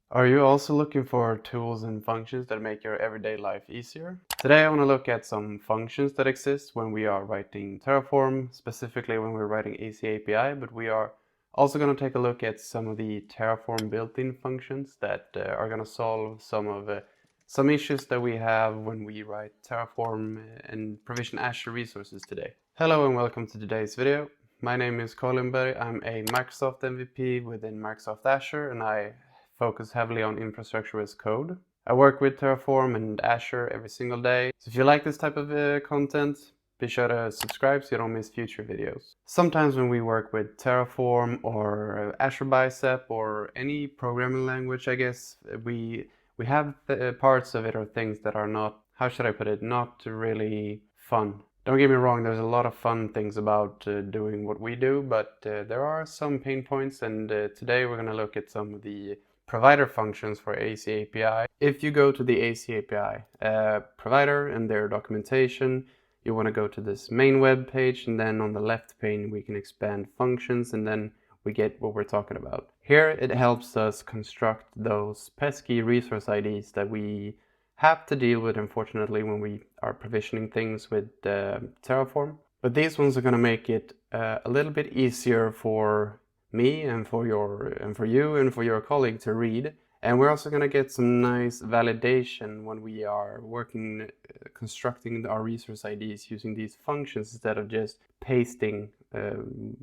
Are you also looking for tools and functions that make your everyday life easier? Today I want to look at some functions that exist when we are writing Terraform, specifically when we're writing AZAPI, but we are also going to take a look at some of the Terraform built-in functions that are going to solve some issues that we have when we write Terraform and provision Azure resources today. Hello and welcome to today's video. My name is Colin Berg. I'm a Microsoft MVP within Microsoft Azure, and I focus heavily on infrastructure as code. I work with Terraform and Azure every single day. So if you like this type of content, be sure to subscribe so you don't miss future videos. Sometimes when we work with Terraform or Azure Bicep or any programming language, I guess, we have parts of it or things that are not, how should I put it, not really fun. Don't get me wrong, there's a lot of fun things about doing what we do, but there are some pain points, and today we're going to look at some of the provider functions for AZAPI. If you go to the AZAPI provider and their documentation, you want to go to this main web page, and then on the left pane we can expand functions, and then we get what we're talking about. Here it helps us construct those pesky resource IDs that we have to deal with, unfortunately, when we are provisioning things with Terraform. But these ones are going to make it a little bit easier for me and for you and for your colleague to read. And we're also going to get some nice validation when we are working, constructing our resource IDs using these functions instead of just pasting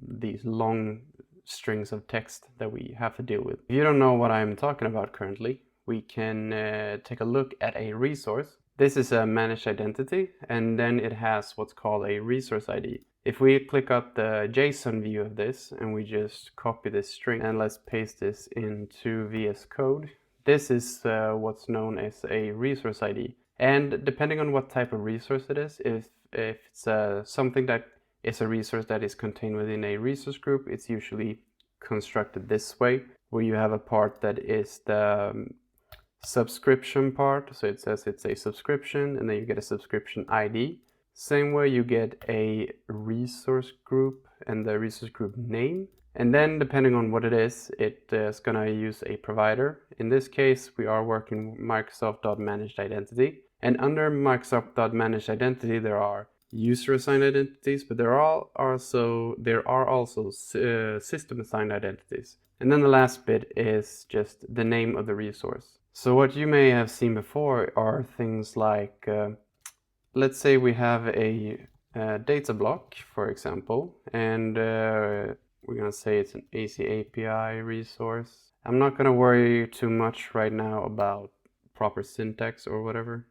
these long strings of text that we have to deal with. If you don't know what I'm talking about currently, we can take a look at a resource. This is a managed identity, and then it has what's called a resource ID. If we click up the JSON view of this and we just copy this string and let's paste this into VS Code, this is what's known as a resource ID. And depending on what type of resource it is, if it's something that is a resource that is contained within a resource group, it's usually constructed this way, where you have a part that is the subscription part. So it says it's a subscription, and then you get a subscription ID. Same way you get a resource group and the resource group name. And then depending on what it is gonna use a provider. In this case, we are working Microsoft.managed identity. And under Microsoft.managed identity, there are user assigned identities, but there are also system assigned identities. And then the last bit is just the name of the resource. So what you may have seen before are things like let's say we have a data block, for example, and we're going to say it's an AZAPI resource. I'm not going to worry too much right now about proper syntax or whatever.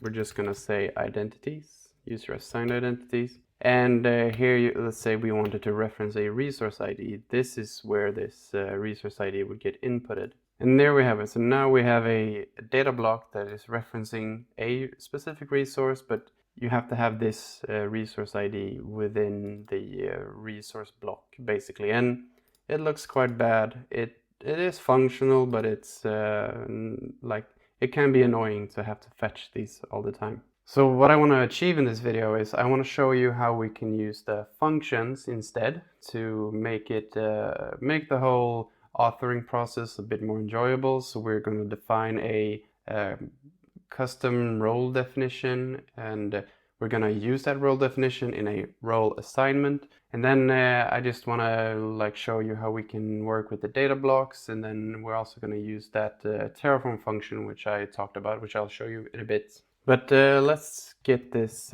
We're just going to say identities, user assigned identities. And here, let's say we wanted to reference a resource ID. This is where this resource ID would get inputted. And there we have it. So now we have a data block that is referencing a specific resource, but you have to have this resource ID within the resource block, basically. And it looks quite bad. It is functional, but it's like it can be annoying to have to fetch these all the time. So what I want to achieve in this video is I want to show you how we can use the functions instead to make it make the whole authoring process a bit more enjoyable. So we're going to define a custom role definition, and we're going to use that role definition in a role assignment. And then I just want to show you how we can work with the data blocks, and then we're also going to use that Terraform function which I talked about, which I'll show you in a bit. But let's get this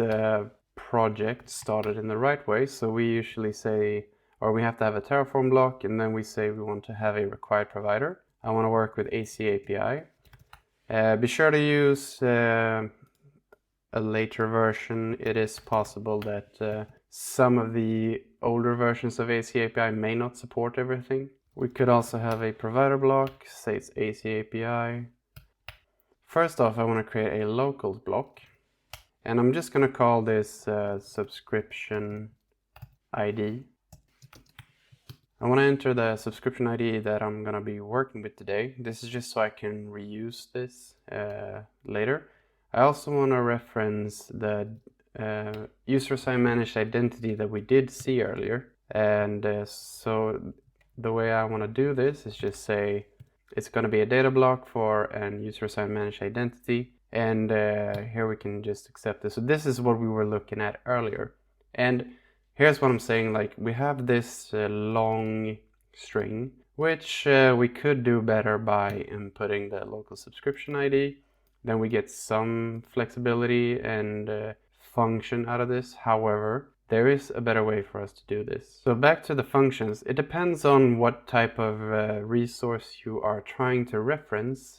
project started in the right way. So we usually say, or we have to have a Terraform block, and then we say we want to have a required provider. I want to work with AZAPI. Be sure to use a later version. It is possible that some of the older versions of AZAPI may not support everything. We could also have a provider block, say it's AZAPI. First off, I want to create a locals block, and I'm just going to call this subscription ID. I want to enter the subscription ID that I'm going to be working with today. This is just so I can reuse this later. I also want to reference the user assigned managed identity that we did see earlier. And so the way I want to do this is just say It's going to be a data block for an user-assigned managed identity. And here we can just accept this. So this is what we were looking at earlier. And here's what I'm saying, like we have this long string, which we could do better by inputting the local subscription ID. Then we get some flexibility and function out of this. However, there is a better way for us to do this. So back to the functions, it depends on what type of resource you are trying to reference.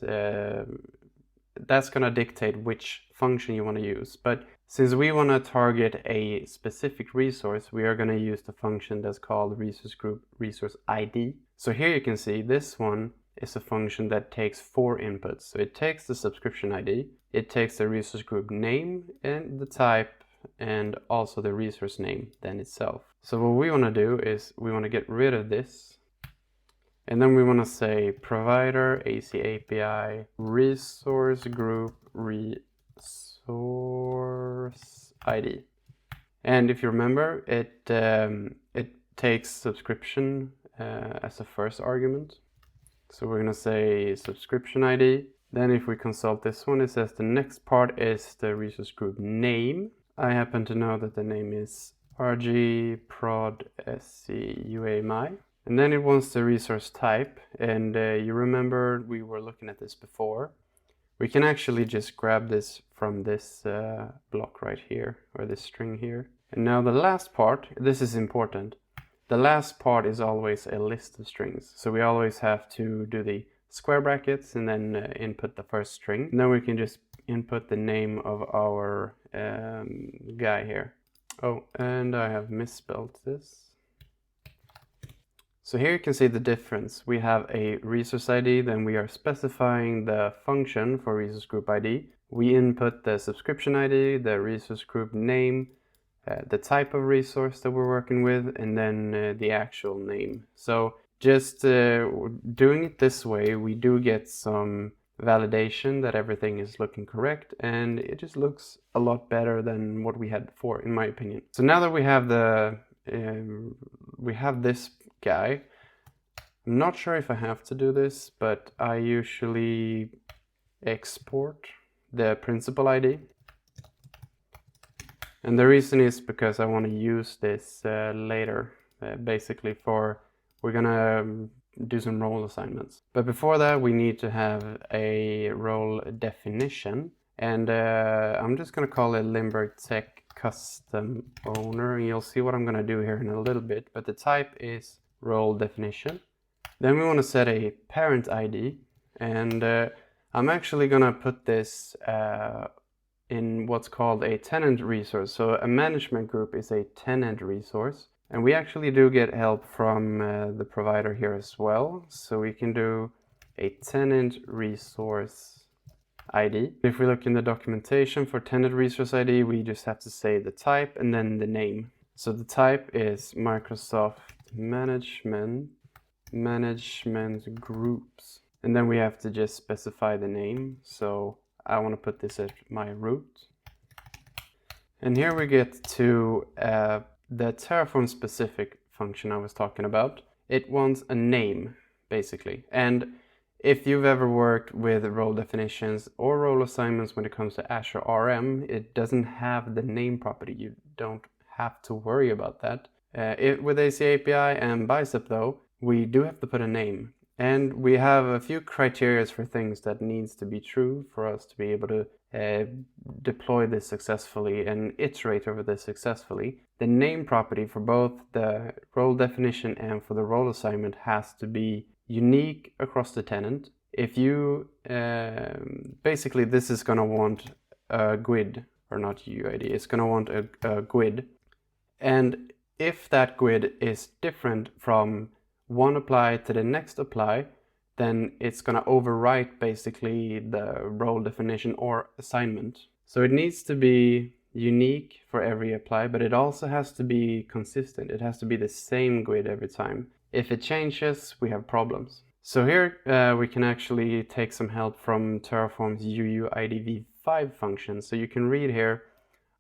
That's going to dictate which function you want to use. But since we want to target a specific resource, we are going to use the function that's called resource group resource ID. So here you can see this one is a function that takes 4 inputs. So it takes the subscription ID, it takes the resource group name and the type, and also the resource name then itself. So what we want to do is we want to get rid of this, and then we want to say provider AZAPI resource group resource ID. And if you remember, it takes subscription as a first argument. So we're going to say subscription ID. Then if we consult this one, it says the next part is the resource group name. I happen to know that the name is rgprod.sc.uami. And then it wants the resource type. And you remember we were looking at this before. We can actually just grab this from this block right here, or this string here. And now the last part, this is important. The last part is always a list of strings. So we always have to do the square brackets and then input the first string. And then we can just input the name of our guy here. Oh, and I have misspelled this. So here you can see the difference. We have a resource ID, then we are specifying the function for resource group ID. We input the subscription ID, the resource group name, the type of resource that we're working with, and then the actual name. So just doing it this way, we do get some validation that everything is looking correct, and it just looks a lot better than what we had before, in my opinion. So now that we have this guy, I'm not sure if I have to do this, but I usually export the principal ID. And the reason is because I want to use this later, basically we're gonna do some role assignments. But before that, we need to have a role definition. And I'm just gonna call it Limburg Tech Custom Owner. And you'll see what I'm gonna do here in a little bit, but the type is role definition. Then we want to set a parent ID. And I'm actually gonna put this in what's called a tenant resource. So a management group is a tenant resource, and we actually do get help from the provider here as well. So we can do a tenant resource ID. If we look in the documentation for tenant resource ID, we just have to say the type and then the name. So the type is Microsoft Management Groups, and then we have to just specify the name. So I want to put this at my root. And here we get to the Terraform specific function I was talking about. It wants a name, basically. And if you've ever worked with role definitions or role assignments when it comes to Azure RM, it doesn't have the name property. You don't have to worry about that. With AZAPI and Bicep though, we do have to put a name. And we have a few criteria for things that needs to be true for us to be able to deploy this successfully and iterate over this successfully. The name property for both the role definition and for the role assignment has to be unique across the tenant. If you, basically this is going to want a GUID, or not UID, it's going to want a GUID. And if that GUID is different from one apply to the next apply, then it's going to overwrite basically the role definition or assignment. So it needs to be unique for every apply, but it also has to be consistent. It has to be the same GUID every time. If it changes, we have problems. So here we can actually take some help from Terraform's UUID v5 function. So you can read here,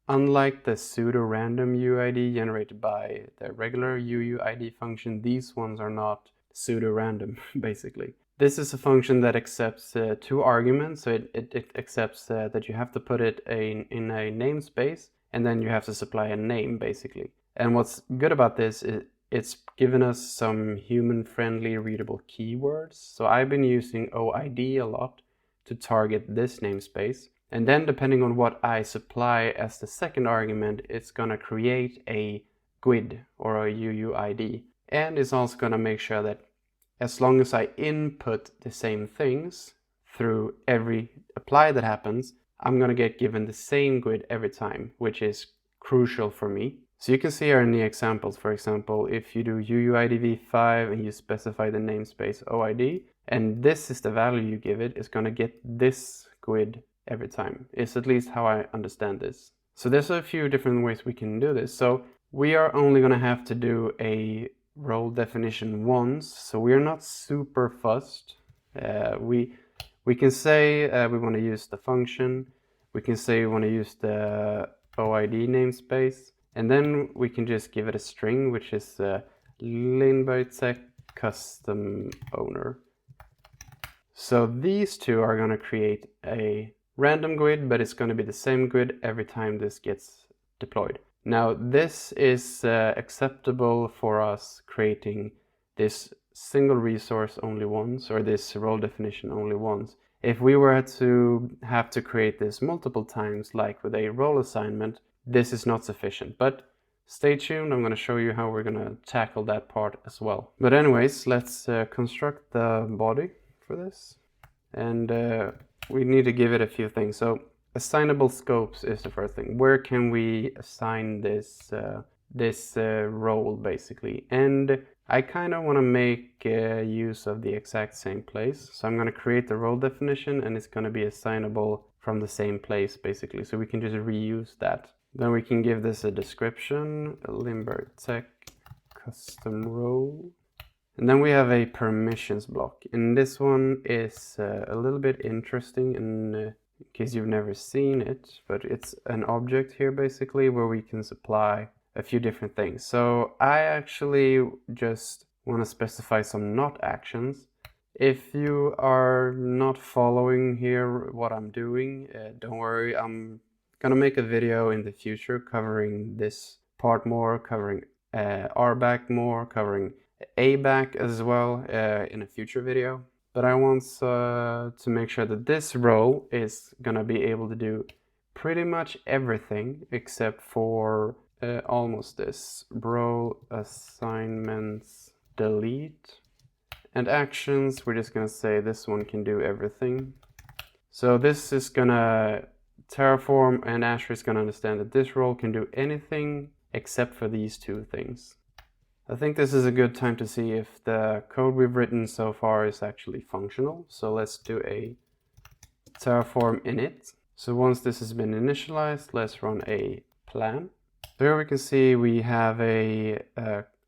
unlike the pseudo-random UID generated by the regular UUID function, these ones are not pseudo-random, basically. This is a function that accepts 2 arguments, so it accepts that you have to put it in a namespace, and then you have to supply a name, basically. And what's good about this is it's given us some human-friendly readable keywords. So I've been using OID a lot to target this namespace. And then depending on what I supply as the second argument, it's gonna create a GUID or a UUID. And it's also gonna make sure that as long as I input the same things through every apply that happens, I'm gonna get given the same GUID every time, which is crucial for me. So you can see here in the examples, for examv, if you do UUID v5 and you specify the namespace OID, and this is the value you give it, it's gonna get this GUID every time. It's at least how I understand this. So there's a few different ways we can do this. So we are only gonna have to do a role definition once, so we're not super fussed. We can say we want to use the function, we can say we want to use the OID namespace, and then we can just give it a string, which is Bicep custom owner. So these two are going to create a random GUID, but it's going to be the same GUID every time this gets deployed. Now this is acceptable for us creating this single resource only once, or this role definition only once. If we were to have to create this multiple times, like with a role assignment, this is not sufficient. But stay tuned, I'm going to show you how we're going to tackle that part as well. But anyways, let's construct the body for this. And we need to give it a few things. So assignable scopes is the first thing. Where can we assign this role, basically? And I kind of want to make use of the exact same place. So I'm going to create the role definition, and it's going to be assignable from the same place, basically. So we can just reuse that. Then we can give this a description, Bicep custom role. And then we have a permissions block. And this one is a little bit interesting in case you've never seen it, but it's an object here basically where we can supply a few different things. So I actually just want to specify some not actions. If you are not following here what I'm doing, don't worry, I'm gonna make a video in the future covering this part more, covering RBAC more, covering ABAC as well in a future video. But I want to make sure that this role is gonna be able to do pretty much everything except for almost this. Role assignments delete. And actions, we're just gonna say this one can do everything. So this is gonna, Terraform and Azure is gonna understand that this role can do anything except for these two things. I think this is a good time to see if the code we've written so far is actually functional. So let's do a Terraform init. So once this has been initialized, let's run a plan. So here we can see we have a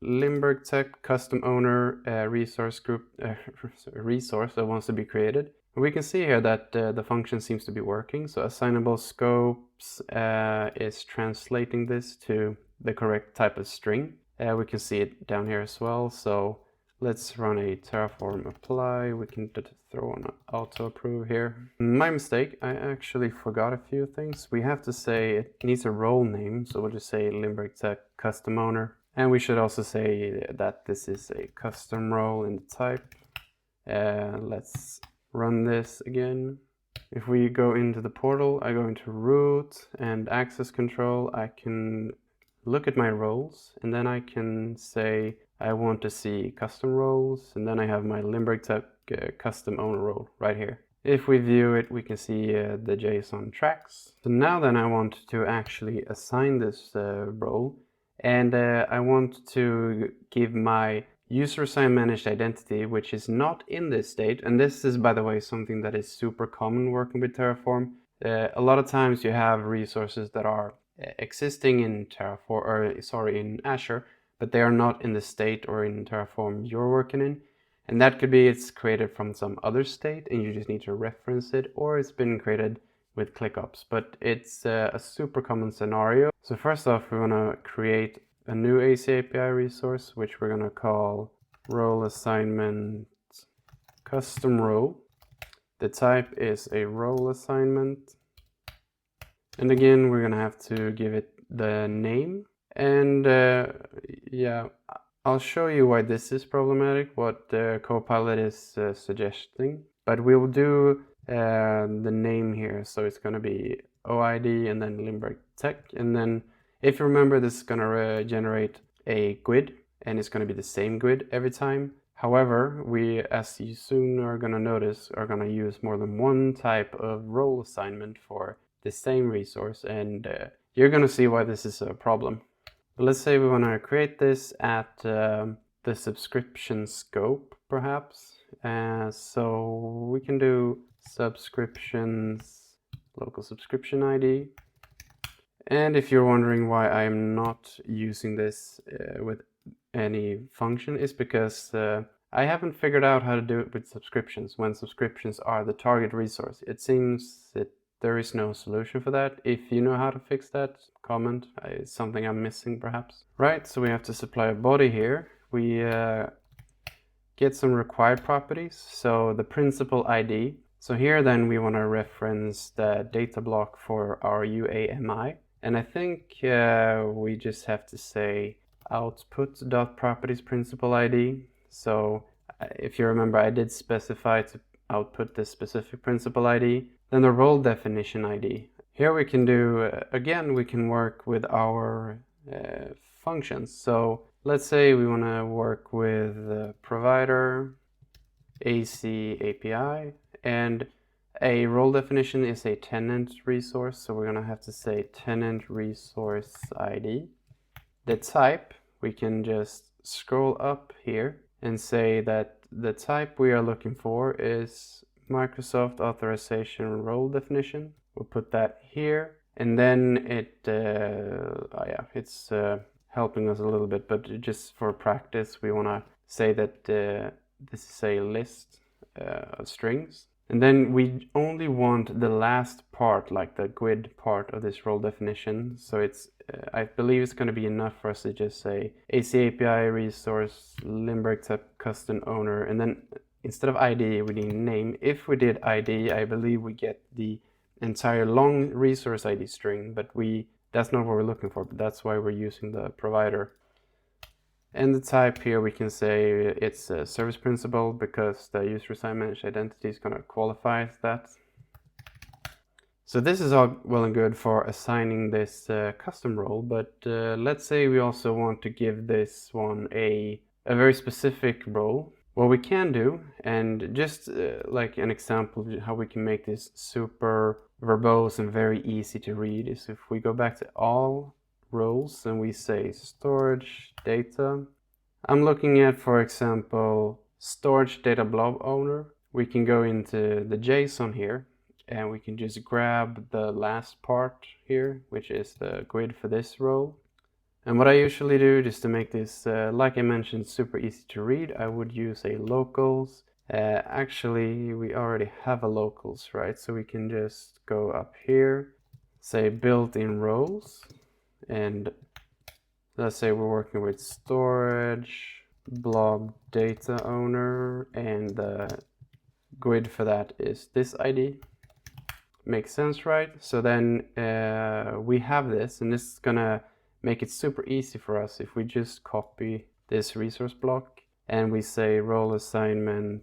Bicep custom owner resource group resource that wants to be created. And we can see here that the function seems to be working. So assignable scopes is translating this to the correct type of string. We can see it down here as well. So let's run a Terraform apply. We can throw on auto approve here. My mistake, I actually forgot a few things. We have to say it needs a role name. So we'll just say Bicep custom owner. And we should also say that this is a custom role in the type. Let's run this again. If we go into the portal, I go into root and access control. I can look at my roles, and then I can say I want to see custom roles, and then I have my Bicep custom owner role right here. If we view it, we can see the JSON tracks. So now then I want to actually assign this role, and I want to give my user assigned managed identity, which is not in this state. And this is, by the way, something that is super common working with Terraform. A lot of times you have resources that are existing in in Azure, but they are not in the state or in Terraform you're working in. And that could be it's created from some other state and you just need to reference it, or it's been created with ClickOps, but it's a super common scenario. So first off, we want to create a new AZAPI resource, which we're going to call role assignment custom role. The type is a role assignment. And again, we're gonna have to give it the name. And yeah, I'll show you why this is problematic, what Copilot is suggesting. But we'll do the name here. So it's gonna be OID and then Limburg Tech. And then if you remember, this is gonna generate a GUID, and it's gonna be the same GUID every time. However, we, as you soon are gonna notice, are gonna use more than one type of role assignment for the same resource, and you're gonna see why this is a problem. But let's say we wanna create this at the subscription scope, perhaps. So we can do subscriptions, local subscription ID. And if you're wondering why I'm not using this with any function, is because I haven't figured out how to do it with subscriptions when subscriptions are the target resource. It seems that there is no solution for that. If you know how to fix that, comment. It's something I'm missing perhaps. Right, so we have to supply a body here. We get some required properties. So the principal ID. So here then we want to reference the data block for our UAMI. And I think we just have to say output.properties principal ID. So if you remember, I did specify to output this specific principal ID. Then the role definition ID. Here we can do, again, we can work with our functions. So let's say we want to work with provider, AZAPI, and a role definition is a tenant resource. So we're going to have to say tenant resource ID. The type, we can just scroll up here and say that the type we are looking for is Microsoft authorization role definition. We'll put that here, and then it's helping us a little bit, but just for practice, we want to say that this is a list of strings. And then we only want the last part, like the GUID part of this role definition. So it's, I believe it's going to be enough for us to just say AZAPI resource, Limburg Tech custom owner, and then instead of ID, we need name. If we did ID, I believe we get the entire long resource ID string, but that's not what we're looking for, but that's why we're using the provider. And the type here, we can say it's a service principal because the user assigned managed identity is going to qualify as that. So this is all well and good for assigning this custom role, but let's say we also want to give this one a very specific role. What we can do, and just like an example of how we can make this super verbose and very easy to read, is if we go back to all roles and we say storage data. I'm looking at, for example, storage data blob owner. We can go into the JSON here and we can just grab the last part here, which is the GUID for this role. And what I usually do, just to make this, like I mentioned, super easy to read, I would use a locals. Actually, we already have a locals, right? So we can just go up here, say built-in roles, and let's say we're working with storage blob data owner, and the GUID for that is this ID. Makes sense, right? So then we have this, and this is gonna make it super easy for us if we just copy this resource block and we say role assignment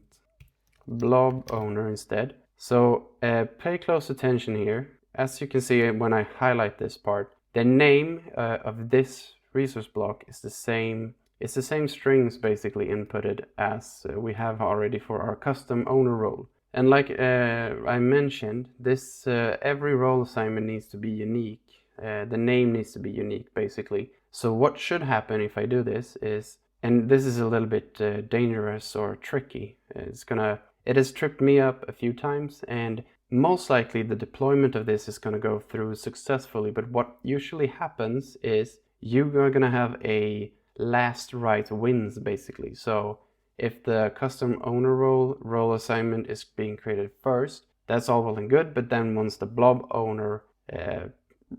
blob owner instead. So pay close attention here. As you can see when I highlight this part, the name of this resource block is the same. It's the same strings basically inputted as we have already for our custom owner role. And like I mentioned, this every role assignment needs to be unique. The name needs to be unique basically. So what should happen if I do this is, and this is a little bit dangerous or tricky, it has tripped me up a few times, and most likely the deployment of this is going to go through successfully. But what usually happens is you are going to have a last right wins basically. So if the custom owner role assignment is being created first, that's all well and good, but then once the blob owner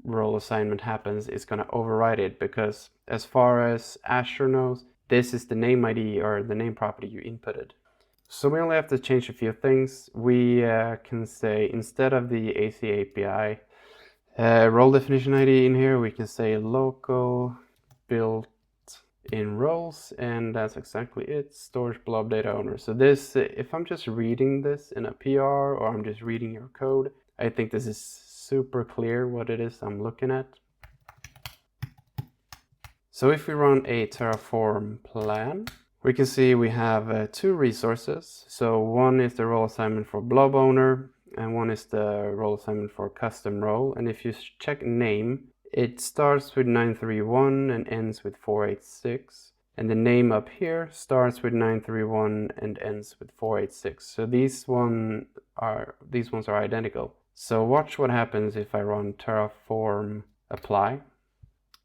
role assignment happens, it's going to override it, because as far as Azure knows, this is the name ID or the name property you inputted. So we only have to change a few things. We can say, instead of the AZAPI role definition ID in here, we can say local built-in roles, and that's exactly it, storage blob data owner. So this, if I'm just reading this in a PR or I'm just reading your code, I think this is super clear what it is I'm looking at. So if we run a Terraform plan, we can see we have two resources. So one is the role assignment for blob owner, and one is the role assignment for custom role. And if you check name, it starts with 931 and ends with 486. And the name up here starts with 931 and ends with 486. So these ones are identical. So watch what happens if I run Terraform apply.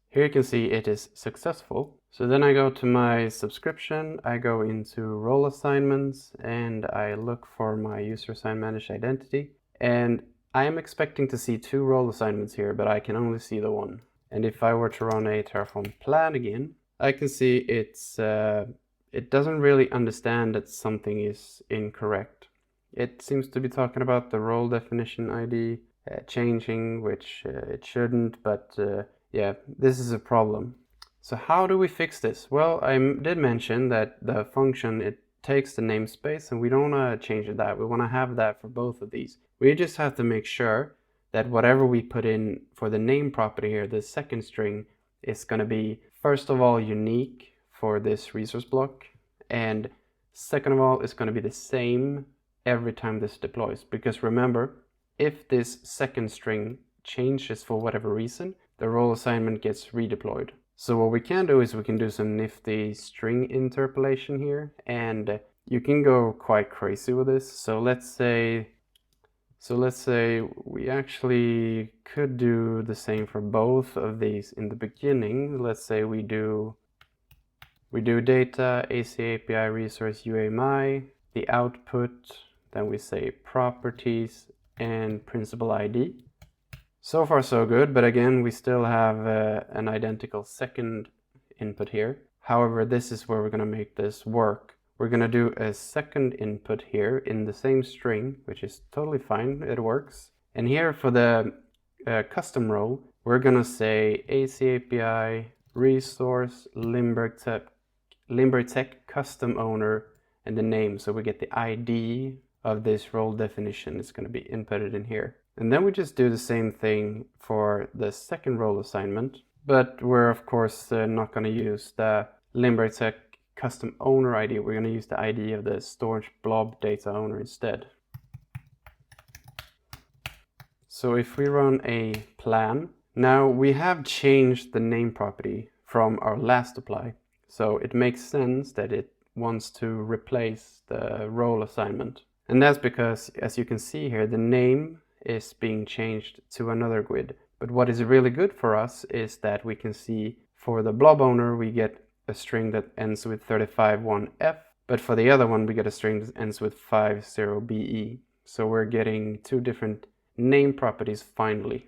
Here you can see it is successful. So then I go to my subscription, I go into role assignments, and I look for my user assigned managed identity. And I am expecting to see two role assignments here, but I can only see the one. And if I were to run a Terraform plan again, I can see it doesn't really understand that something is incorrect. It seems to be talking about the role definition ID changing, which it shouldn't, but yeah, this is a problem. So how do we fix this? Well, I did mention that the function, it takes the namespace, and we don't want to change that. We want to have that for both of these. We just have to make sure that whatever we put in for the name property here, the second string, is going to be, first of all, unique for this resource block, and second of all, it's going to be the same every time this deploys. Because remember, if this second string changes for whatever reason, the role assignment gets redeployed. So what we can do is we can do some nifty string interpolation here, and you can go quite crazy with this. So let's say we actually could do the same for both of these in the beginning. Let's say we do data AZAPI resource UAMI, the output, then we say properties and principal ID. So far so good, but again, we still have an identical second input here. However, this is where we're going to make this work. We're going to do a second input here in the same string, which is totally fine, it works. And here for the custom role, we're going to say AZAPI resource Limbertech custom owner and the name. So we get the ID of this role definition. It's going to be inputted in here. And then we just do the same thing for the second role assignment, but we're of course not going to use the Limbertech custom owner ID. We're going to use the ID of the storage blob data owner instead. So if we run a plan, now we have changed the name property from our last apply. So it makes sense that it wants to replace the role assignment. And that's because, as you can see here, the name is being changed to another GUID. But what is really good for us is that we can see for the blob owner, we get a string that ends with 351F, but for the other one, we get a string that ends with 50BE. So we're getting two different name properties finally.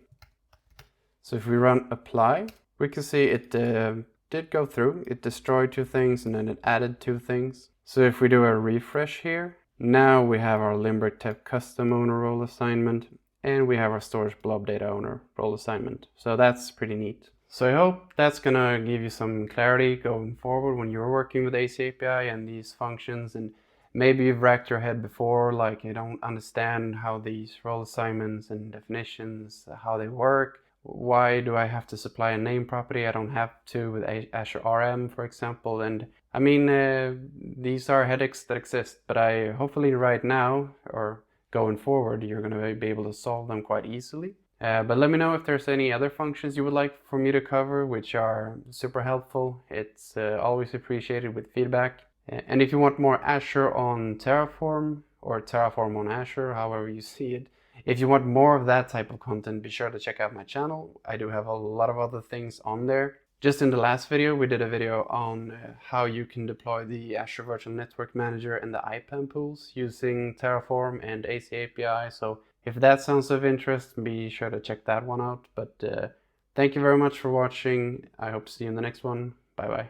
So if we run apply, we can see it did go through. It destroyed two things and then it added two things. So if we do a refresh here, now we have our Limbertech custom owner role assignment, and we have our storage blob data owner role assignment. So that's pretty neat. So I hope that's gonna give you some clarity going forward when you're working with AZAPI and these functions, and maybe you've racked your head before, like you don't understand how these role assignments and definitions, how they work. Why do I have to supply a name property? I don't have to with Azure RM, for example. And I mean, these are headaches that exist, but hopefully right now or going forward, you're going to be able to solve them quite easily. But let me know if there's any other functions you would like for me to cover, which are super helpful. It's always appreciated with feedback. And if you want more Azure on Terraform or Terraform on Azure, however you see it, if you want more of that type of content, be sure to check out my channel. I do have a lot of other things on there. Just in the last video, we did a video on how you can deploy the Azure Virtual Network Manager and the IPAM pools using Terraform and AZAPI. So if that sounds of interest, be sure to check that one out. But thank you very much for watching. I hope to see you in the next one. Bye bye.